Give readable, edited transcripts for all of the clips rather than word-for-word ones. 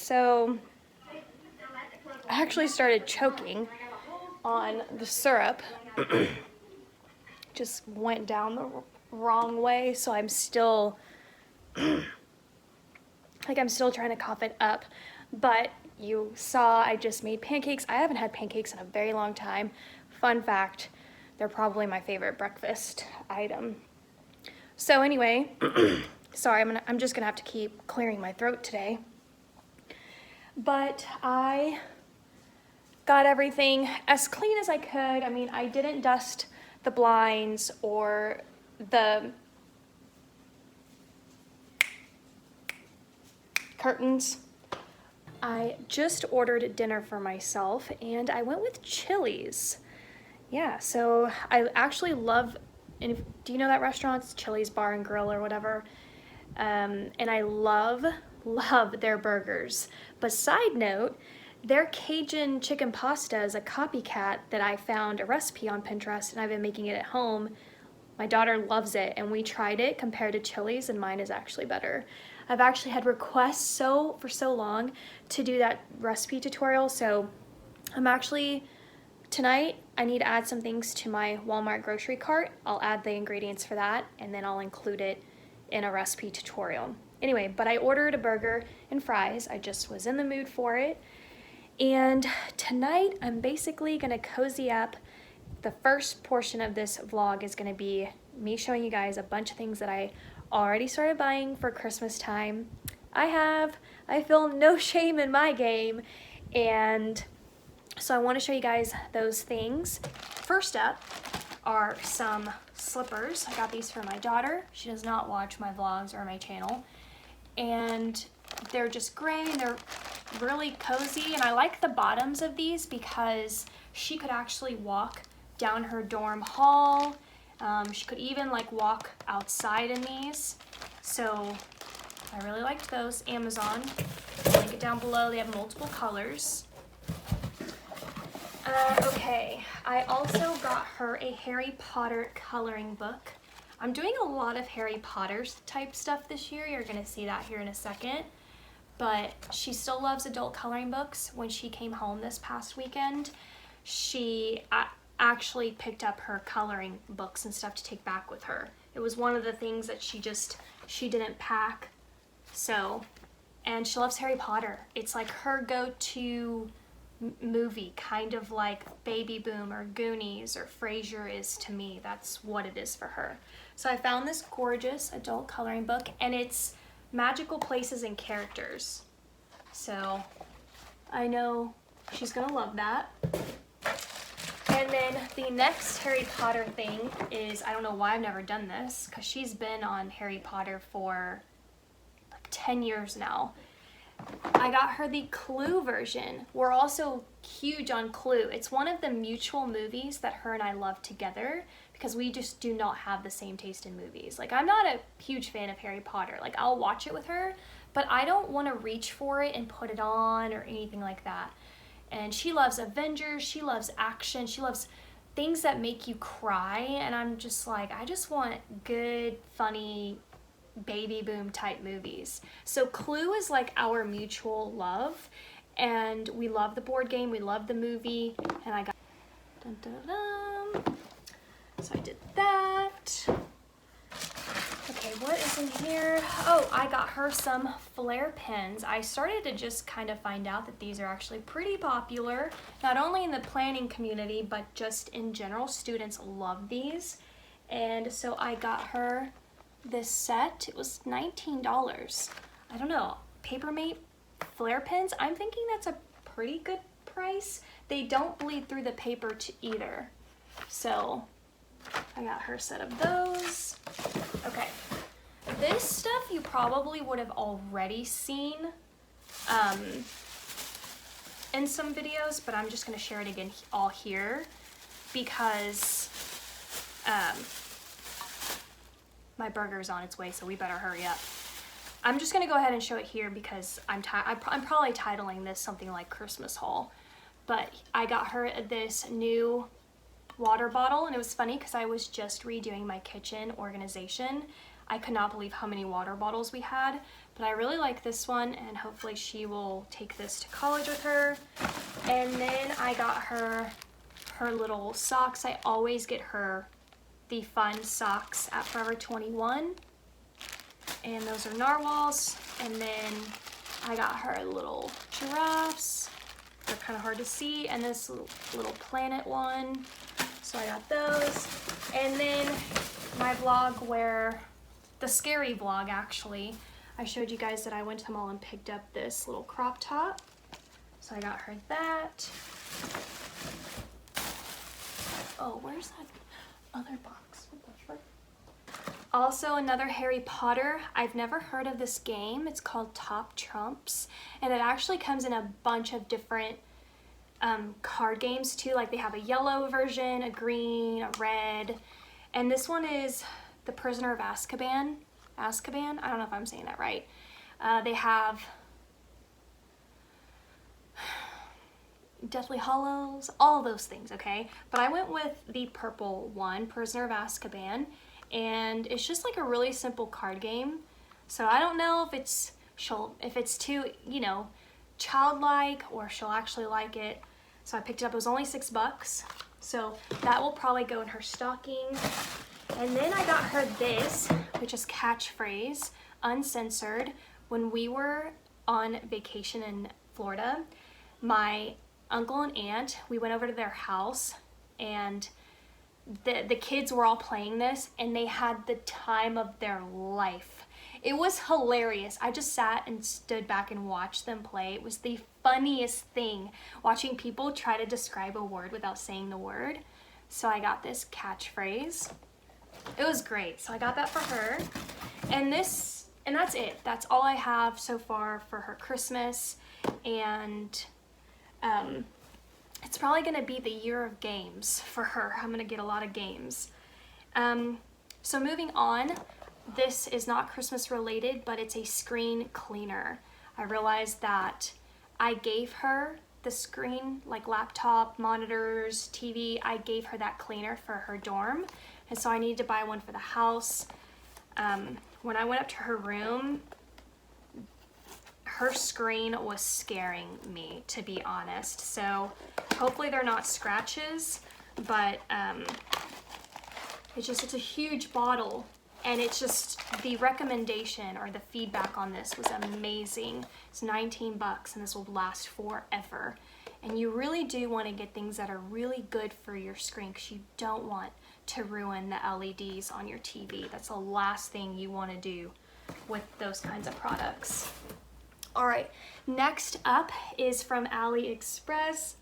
so I actually started choking on the syrup. Just went down the wrong way, so I'm still I'm still trying to cough it up. But you saw I just made pancakes. I haven't had pancakes in a very long time. Fun fact, they're probably my favorite breakfast item. So anyway, sorry, I'm just gonna have to keep clearing my throat today. But I got everything as clean as I could. I mean, I didn't dust the blinds or the curtains. I just ordered dinner for myself and I went with Chili's. Yeah, so I actually love, and do you know that restaurant? It's Chili's Bar and Grill or whatever. And I love their burgers. But side note, their Cajun chicken pasta is a copycat that I found a recipe on Pinterest and I've been making it at home. My daughter loves it and we tried it compared to Chili's and mine is actually better. I've actually had requests for so long to do that recipe tutorial, so I'm actually, tonight I need to add some things to my Walmart grocery cart. I'll add the ingredients for that and then I'll include it in a recipe tutorial. Anyway, but I ordered a burger and fries. I just was in the mood for it. And tonight I'm basically gonna cozy up. The first portion of this vlog is gonna be me showing you guys a bunch of things that I already started buying for Christmas time. I feel no shame in my game, and so I want to show you guys those things. First up are some slippers. I got these for my daughter. She does not watch my vlogs or my channel, and they're just gray and they're really cozy, and I like the bottoms of these because she could actually walk down her dorm hall. She could even like walk outside in these, so I really liked those. Amazon, link it down below. They have multiple colors. Okay, I also got her a Harry Potter coloring book. I'm doing a lot of Harry Potter type stuff this year. You're gonna see that here in a second, but she still loves adult coloring books. When she came home this past weekend, she actually picked up her coloring books and stuff to take back with her. It was one of the things that she didn't pack. So, and she loves Harry Potter. It's like her go-to movie, kind of like Baby Boom or Goonies or Frasier is to me. That's what it is for her. So I found this gorgeous adult coloring book and it's magical places and characters. So I know she's gonna love that. And then the next Harry Potter thing is, I don't know why I've never done this, because she's been on Harry Potter for like 10 years now. I got her the Clue version. We're also huge on Clue. It's one of the mutual movies that her and I love together because we just do not have the same taste in movies. Like, I'm not a huge fan of Harry Potter. Like, I'll watch it with her, but I don't want to reach for it and put it on or anything like that. And she loves Avengers, she loves action, she loves things that make you cry, and I'm just like, I just want good, funny, Baby Boom type movies. So Clue is like our mutual love, and we love the board game, we love the movie, and I got, dun, dun, dun. So I did that. Okay, what is in here? Oh, I got her some flare pens. I started to just kind of find out that these are actually pretty popular, not only in the planning community, but just in general. Students love these. And so I got her this set. It was $19. I don't know, Papermate flare pens? I'm thinking that's a pretty good price. They don't bleed through the paper either. So I got her a set of those. Okay, this stuff you probably would have already seen in some videos, but I'm just gonna share it again all here because my burger's on its way, so we better hurry up. I'm just gonna go ahead and show it here because I'm probably titling this something like Christmas haul, but I got her this new water bottle, and it was funny because I was just redoing my kitchen organization. I could not believe how many water bottles we had, but I really like this one, and hopefully she will take this to college with her. And then I got her little socks. I always get her the fun socks at Forever 21, and those are narwhals. And then I got her little giraffes. They're kind of hard to see, and this little planet one. So I got those. And then my vlog where, the scary vlog actually, I showed you guys that I went to the mall and picked up this little crop top. So I got her that. Oh, where's that other box? What the frick? Also another Harry Potter. I've never heard of this game. It's called Top Trumps, and it actually comes in a bunch of different card games too. Like they have a yellow version, a green, a red, and this one is The Prisoner of Azkaban. I don't know if I'm saying that right. They have Deathly Hallows, all those things, okay? But I went with the purple one, Prisoner of Azkaban, and it's just like a really simple card game. So I don't know if it's too, you know, childlike, or she'll actually like it. So I picked it up. It was only $6, so that will probably go in her stocking. And then I got her this, which is Catchphrase, uncensored. When we were on vacation in Florida, my uncle and aunt, we went over to their house, and the kids were all playing this, and they had the time of their life. It was hilarious. I just sat and stood back and watched them play. It was the funniest thing, watching people try to describe a word without saying the word. So I got this Catchphrase. It was great. So I got that for her. And that's it. That's all I have so far for her Christmas. And it's probably gonna be the year of games for her. I'm gonna get a lot of games. So moving on, this is not Christmas related, but it's a screen cleaner. I realized that I gave her the screen, like laptop, monitors, TV, I gave her that cleaner for her dorm. And so I needed to buy one for the house. When I went up to her room, her screen was scaring me, to be honest. So hopefully they're not scratches, but it's a huge bottle, and it's just, the recommendation or the feedback on this was amazing. It's $19 and this will last forever. And you really do want to get things that are really good for your screen, because you don't want to ruin the LEDs on your TV. That's the last thing you want to do with those kinds of products. All right, next up is from AliExpress.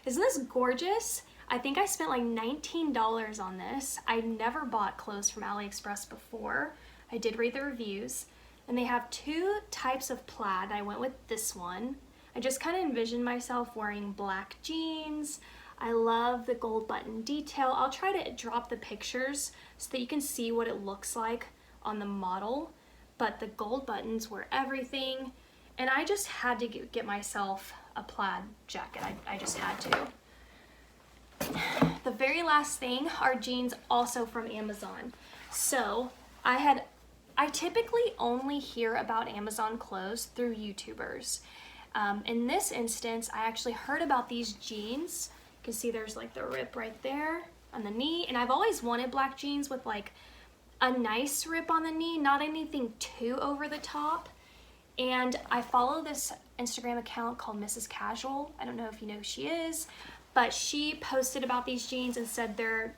Isn't this gorgeous? I think I spent like $19 on this. I never bought clothes from AliExpress before. I did read the reviews, and they have two types of plaid. I went with this one. I just kind of envisioned myself wearing black jeans. I love the gold button detail. I'll try to drop the pictures so that you can see what it looks like on the model, but the gold buttons were everything, and I just had to get myself a plaid jacket. I just had to. The very last thing are jeans, also from Amazon. So I typically only hear about Amazon clothes through YouTubers. In this instance, I actually heard about these jeans. You can see there's like the rip right there on the knee, and I've always wanted black jeans with like a nice rip on the knee, not anything too over the top. And I follow this Instagram account called Mrs. Casual. I don't know if you know who she is, but she posted about these jeans and said they're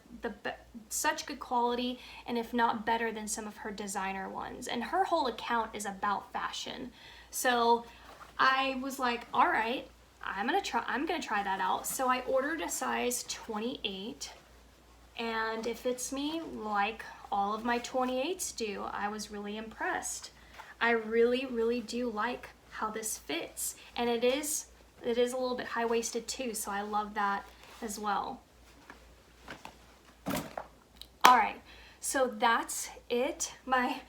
such good quality, and if not better than some of her designer ones. And her whole account is about fashion. So I was like, all right, I'm gonna try that out. So I ordered a size 28, and it fits me like all of my 28s do. I was really impressed. I really, really do like how this fits, and it is a little bit high-waisted too, so I love that as well. All right, so that's it. My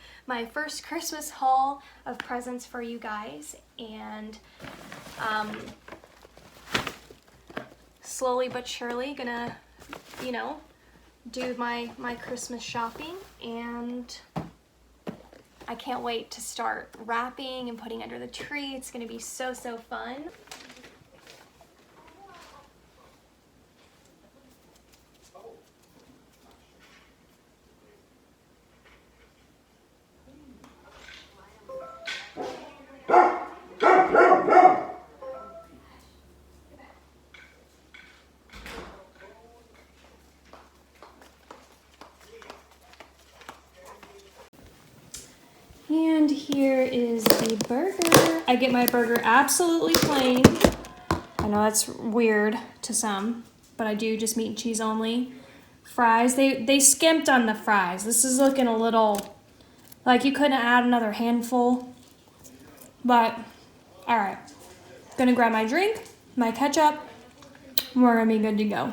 first Christmas haul of presents for you guys, and slowly but surely gonna, you know, do my Christmas shopping, and I can't wait to start wrapping and putting under the tree. It's gonna be so, so fun. And here is the burger. I get my burger absolutely plain. I know that's weird to some, but I do just meat and cheese only. Fries, they skimped on the fries. This is looking a little like you couldn't add another handful. But, all right. Gonna grab my drink, my ketchup. We're gonna be good to go.